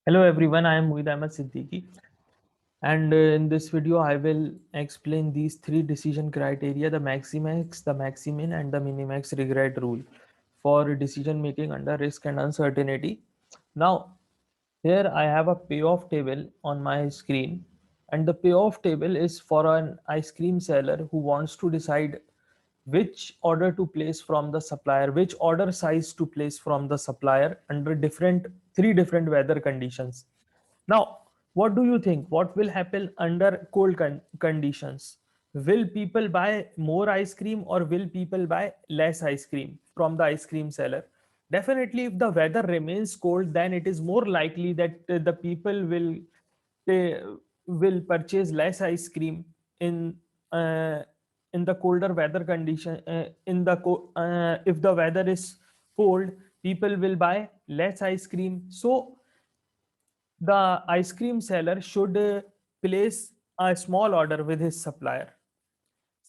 Hello everyone, I am Muid Ahmed Siddiqui, and in this video I will explain these three decision criteria: the Maximax, the Maximin, and the Minimax regret rule for decision making under risk and uncertainty. Now, here I have a payoff table on my screen, and the payoff table is for an ice cream seller who wants to decide which order to place from the supplier, which order size to place from the supplier under three different weather conditions. Now, what do you think? What will happen under cold conditions? Will people buy more ice cream or will people buy less ice cream from the ice cream seller? Definitely, if the weather remains cold, then it is more likely that the people they will purchase less ice cream uh, in the colder weather condition. If the weather is cold, people will buy less ice cream. So the ice cream seller should place a small order with his supplier.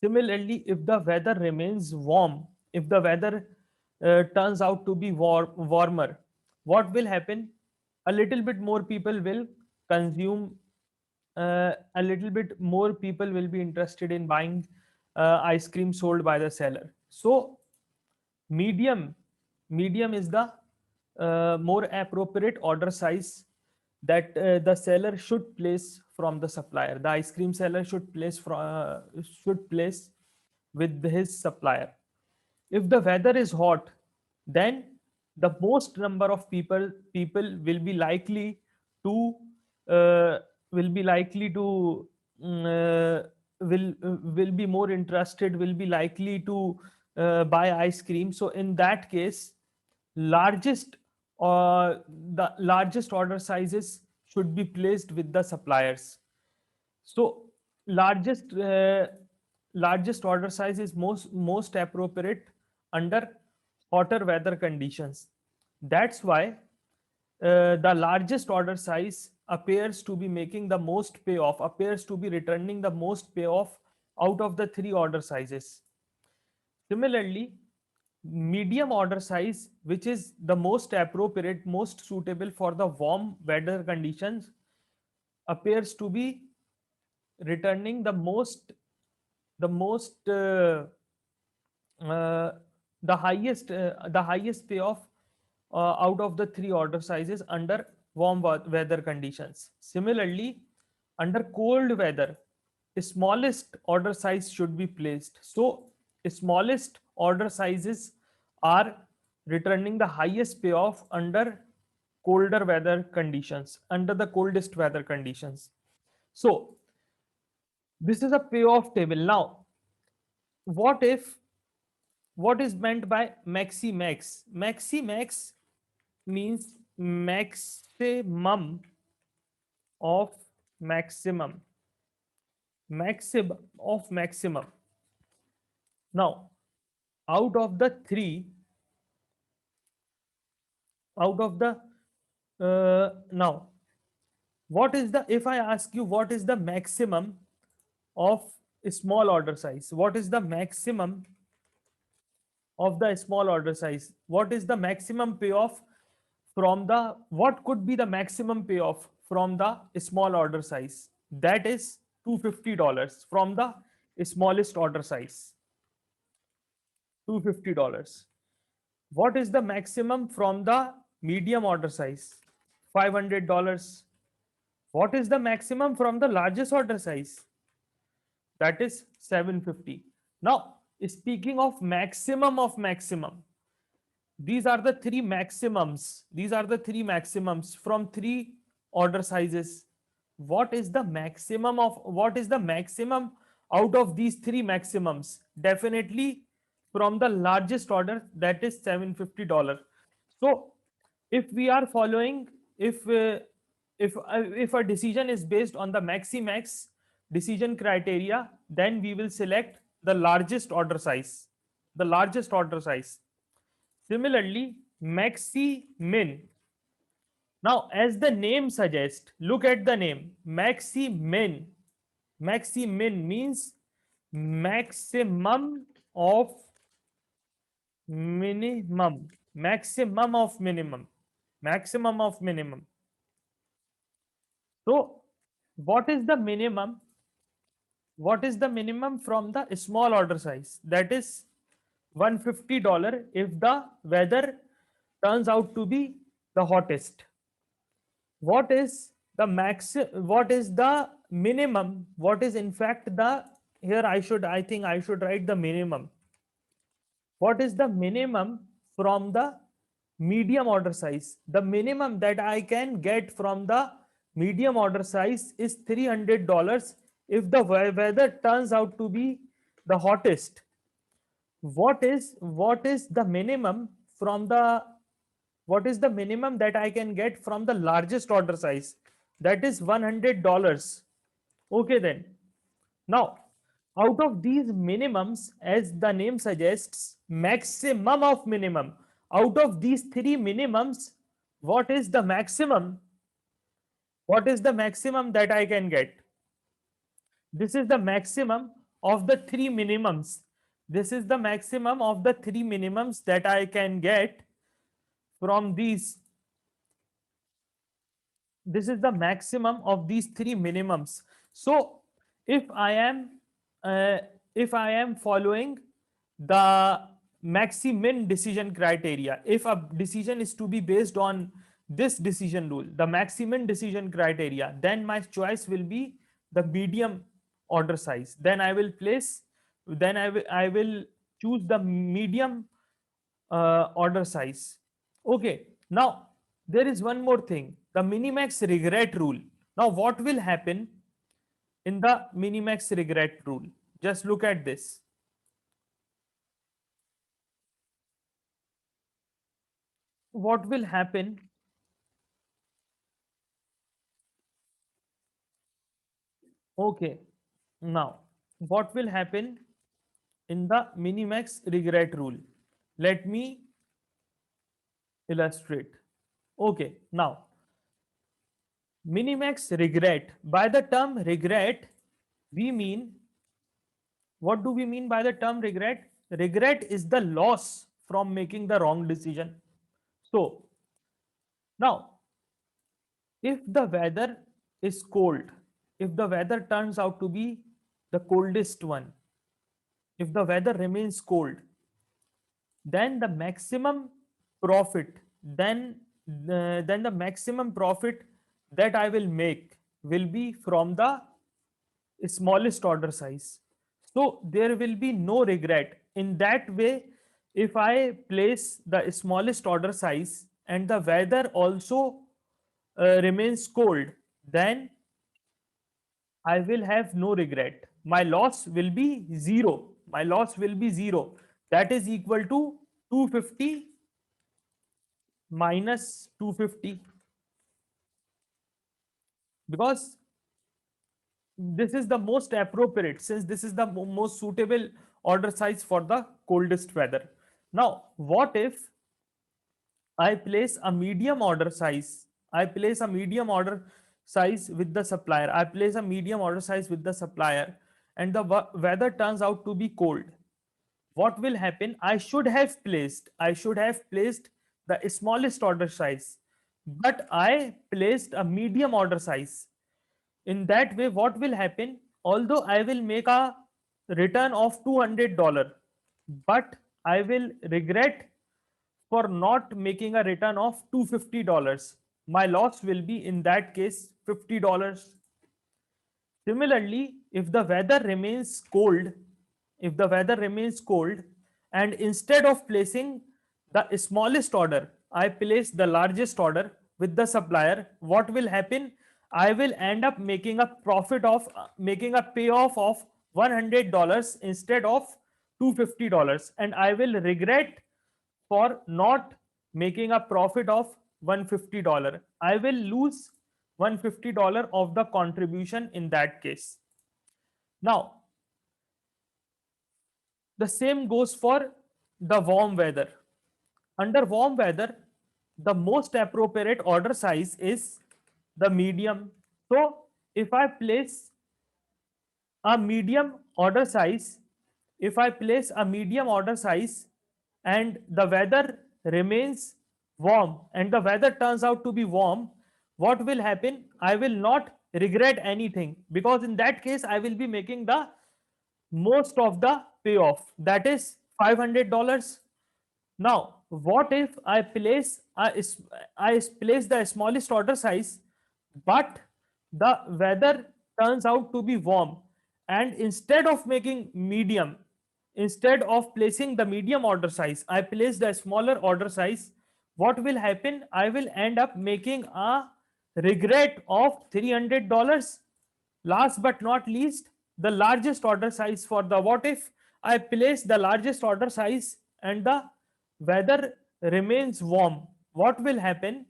Similarly, if the weather remains warm, if the weather turns out to be warmer, what will happen? A little bit more people will consume, a little bit more people will be interested in buying ice cream sold by the seller. So, medium medium is the more appropriate order size that the seller should place from the supplier. The ice cream seller should place with his supplier. If the weather is hot, then the most number of people will be likely to uh, will be likely to mm, uh, will be more interested, will be likely to buy ice cream. So in that case, largest the largest order sizes should be placed with the suppliers. So largest largest order size is most appropriate under hotter weather conditions. That's why the largest order size appears to be making the most payoff, appears to be returning the most payoff out of the three order sizes. Similarly, medium order size, which is the most appropriate, most suitable for the warm weather conditions, appears to be returning the most uh, the highest payoff out of the three order sizes under warm weather conditions. Similarly, under cold weather, the smallest order size should be placed. So smallest order sizes are returning the highest payoff under colder weather conditions, under the coldest weather conditions. So this is a payoff table. Now, what if what is meant by Maximax? Maximax means maximum of maximum. Maximum of maximum. Now, out of the three, out of the now, what is the if I ask you what is the maximum of a small order size? What is the maximum of the small order size? What is the maximum payoff from the what could be the maximum payoff from the small order size? That is $250 from the smallest order size. $250. What is the maximum from the medium order size? $500. What is the maximum from the largest order size? That is 750. Now, speaking of maximum, these are the three maximums. These are the three maximums from three order sizes. What is the maximum out of these three maximums? Definitely from the largest order, that is $750. So if we are following, if a decision is based on the Maximax decision criteria, then we will select the largest order size. The largest order size. Similarly, Maximin. Now, as the name suggests, look at the name. Maximin. Maximin means maximum of minimum. Maximum of minimum. Maximum of minimum. So what is the minimum? What is the minimum from the small order size? That is $150 if the weather turns out to be the hottest. What is the max? What is the minimum? What is in fact the, here I think I should write the minimum. What is the minimum from the medium order size? The minimum that I can get from the medium order size is $300 if the weather turns out to be the hottest. What is the minimum from the, what is the minimum that I can get from the largest order size? That is $100. Okay, then. Now, out of these minimums, as the name suggests, maximum of minimum. Out of these three minimums, what is the maximum? What is the maximum that I can get? This is the maximum of the three minimums. This is the maximum of the three minimums that I can get from these. This is the maximum of these three minimums. So if I am uh, if I am following the maximin decision criteria, if a decision is to be based on this decision rule, the maximin decision criteria, then my choice will be the medium order size. Then I will place, then I will choose the medium order size. Okay, now there is one more thing, the minimax regret rule. Now, what will happen in the minimax regret rule? Just look at this. What will happen? Okay, now what will happen in the minimax regret rule? Let me illustrate. Okay, now minimax regret. By the term regret, we mean, what do we mean by the term regret? Regret is the loss from making the wrong decision. So, now, if the weather is cold, if the weather turns out to be the coldest one, if the weather remains cold, then the maximum profit, then the maximum profit that I will make will be from the smallest order size. So there will be no regret. In that way, if I place the smallest order size and the weather also remains cold, then I will have no regret. My loss will be zero. My loss will be zero. That is equal to 250 minus 250, because this is the most appropriate, since this is the most suitable order size for the coldest weather. Now, what if I place a medium order size? I place a medium order size with the supplier. I place a medium order size with the supplier, and the weather turns out to be cold. What will happen? I should have placed the smallest order size, but I placed a medium order size. In that way, what will happen? Although I will make a return of $200, but I will regret for not making a return of $250. My loss will be in that case $50. Similarly, if the weather remains cold, if the weather remains cold, and instead of placing the smallest order, I place the largest order with the supplier, what will happen? I will end up making a profit of making a payoff of $100 instead of $250, and I will regret for not making a profit of $150. I will lose $150 of the contribution in that case. Now, the same goes for the warm weather. Under warm weather, the most appropriate order size is the medium. So, if I place a medium order size, if I place a medium order size and the weather remains warm and the weather turns out to be warm, what will happen? I will not regret anything, because in that case I will be making the most of the payoff, that is $500. Now, what if I place the smallest order size, but the weather turns out to be warm, and instead of placing the medium order size, I place the smaller order size. What will happen? I will end up making a regret of $300. Last but not least, the largest order size for the what if I place the largest order size and the weather remains warm. What will happen?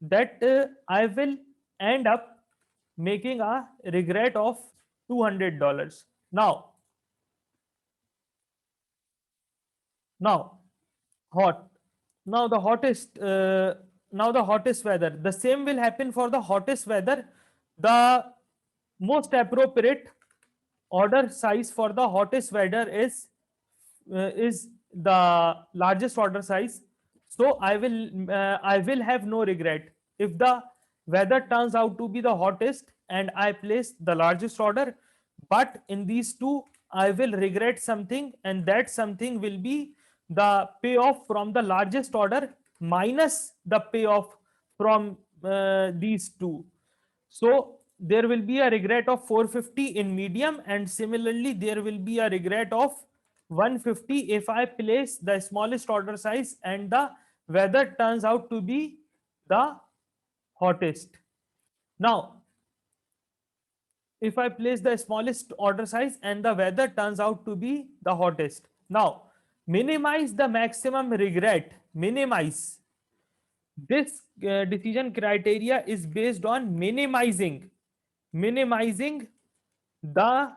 That I will end up making a regret of $200. Now, hot. Now the hottest. Now the hottest weather. The same will happen for the hottest weather. The most appropriate order size for the hottest weather is the largest order size. So I will have no regret if the weather turns out to be the hottest and I place the largest order. But in these two, I will regret something, and that something will be the payoff from the largest order minus the payoff from these two. So there will be a regret of 450 in medium, and similarly there will be a regret of 150 if I place the smallest order size and the weather turns out to be the hottest. Now, if I place the smallest order size and the weather turns out to be the hottest. Now, minimize the maximum regret. This decision criteria is based on minimizing the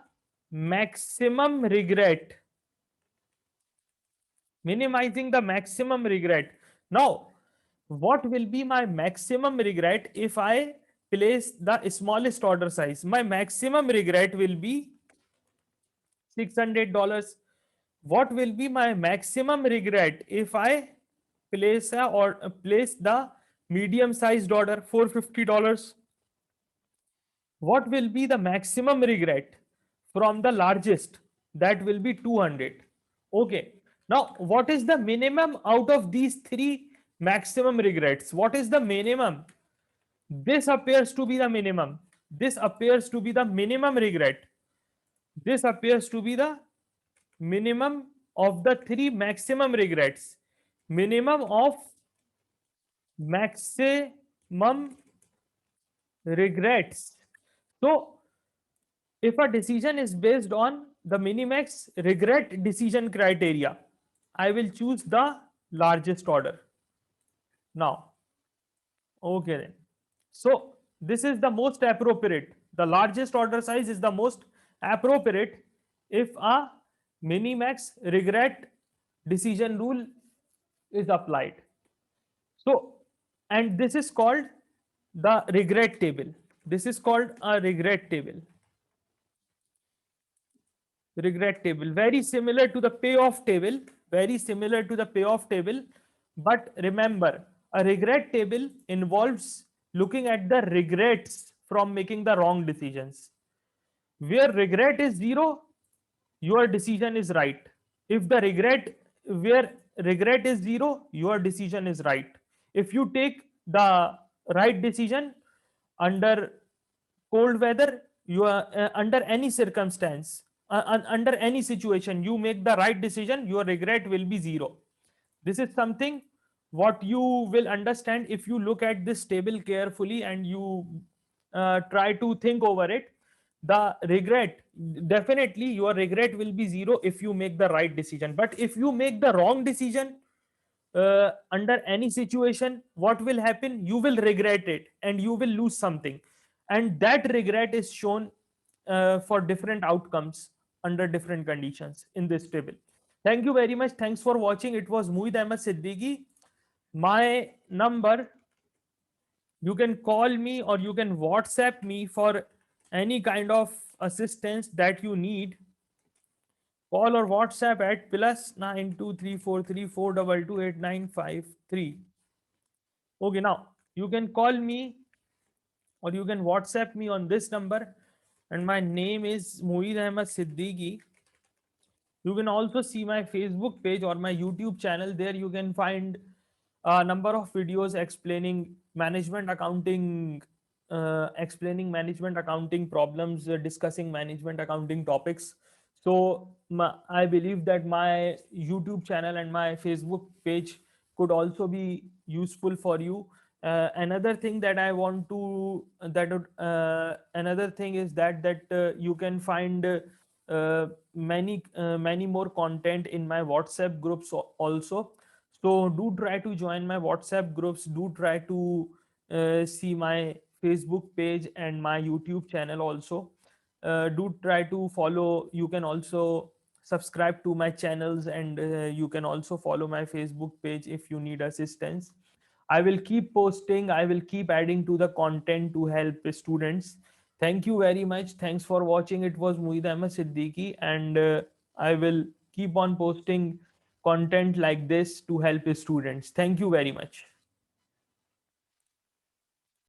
maximum regret. Minimizing the maximum regret. Now, what will be my maximum regret if I place the smallest order size? My maximum regret will be $600. What will be my maximum regret if I place the medium sized order? $450. What will be the maximum regret from the largest? That will be 200. Okay. Now, what is the minimum out of these three maximum regrets? What is the minimum? This appears to be the minimum. This appears to be the minimum regret. This appears to be the minimum of the three maximum regrets. Minimum of maximum regrets. So, if a decision is based on the Minimax regret decision criteria, I will choose the largest order. Now, okay then. So, this is the most appropriate. The largest order size is the most appropriate if a Minimax regret decision rule is applied. So, and this is called the regret table. This is called a regret table. Regret table, very similar to the payoff table, very similar to the payoff table. But remember, a regret table involves looking at the regrets from making the wrong decisions. Where regret is zero, your decision is right. If the regret Where regret is zero, your decision is right. If you take the right decision under cold weather, you are under any circumstance, under any situation, you make the right decision, your regret will be zero. This is something what you will understand if you look at this table carefully and you try to think over it. The regret, definitely your regret will be zero if you make the right decision. But if you make the wrong decision under any situation, what will happen? You will regret it and you will lose something, and that regret is shown for different outcomes under different conditions in this table. Thank you very much. Thanks for watching. It was Muid Ahmed Siddiqui. My number, you can call me or you can WhatsApp me for any kind of assistance that you need. Call or WhatsApp at +923434228953. Okay, now you can call me or you can WhatsApp me on this number. And my name is Mueed Ahmed Siddiqui. You can also see my Facebook page or my YouTube channel. There you can find a number of videos explaining management accounting problems, discussing management accounting topics. So I believe that my YouTube channel and my Facebook page could also be useful for you. Another thing that I want to that would- Another thing is that you can find many more content in my WhatsApp groups also. So do try to join my WhatsApp groups. Do try to see my Facebook page and my YouTube channel also. Do try to follow. You can also subscribe to my channels, and you can also follow my Facebook page if you need assistance. I will keep posting, I will keep adding to the content to help students. Thank you very much. Thanks for watching. It was Mueed Ahmed Siddiqui, and I will keep on posting content like this to help students. Thank you very much.